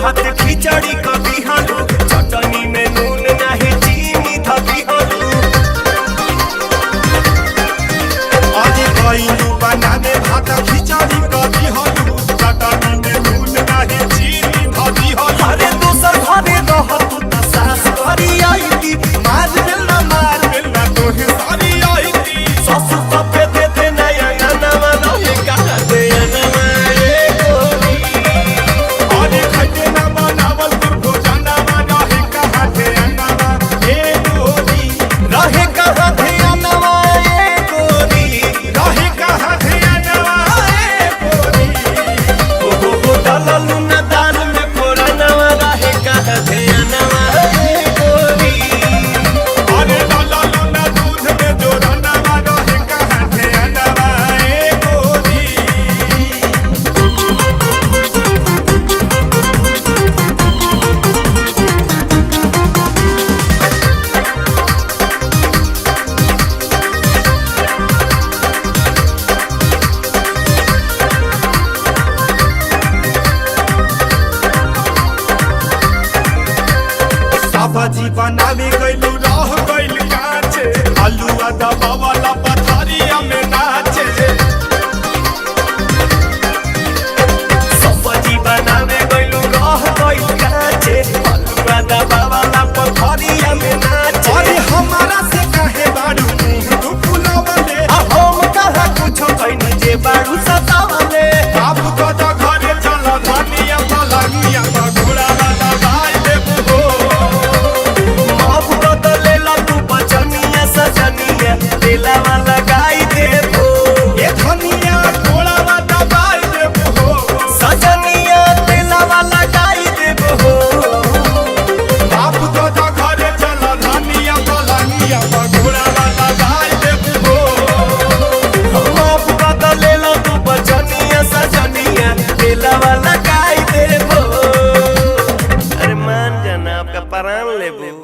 भात खिचड़ी कभी हलू चटनी में नून नहीं चीनी धबी हलू अरे कइलू बनाने भात खिचड़ी कभी हलू चटनी में नून नहीं चीनी धबी हलू। अरे दूसर घरे रह तू त सास करी आई थी मार मिलना तोहे सारी आई थी ससुर सफे देते नया नवा रहे कहा दे नवा रे गोरी अरे खटे ना बनावल तू भोजना रहे कहा थे नवा ए गोरी रहे कहा थे नवा ए गोरी रहे कहा थे नवा ए गोरी हो डाललू न दाल में फोड़ा नवा रहे कहा थे नवा ए गोरी अरे लालू ना दूध में जोड़ा नवा रहे कहा थे नवा ए गोरी। सब्जी बनावे गइलू रह गइल काचे आलू दबा वाला पथरिया में नाचे सब्जी बनावे गइलू रह गइल काचे हलवा दबा वाला पथरिया में नाचे अरे हमारा से काहे बाड़ू तू फुलावले हम कहा कुछो कइनी जे बाड़ू सतावले बाप को तो घरे चल धनिया पलानिया घोड़ा वाला भाई देबू हो अब बदलेला तू बचनिया सजनिया दिलवा लगाई देबो ये धनिया घोड़ा वाला भाई देबू हो सजनिया दिलवा लगाई देबो बाप को तो घरे चल धनिया पलानिया घोड़ा वाला भाई देबू हो अब बदलेला तू बचनिया सजनिया दिलवा लगाई देबो अरे मान जाना आपका प्राण लेबो।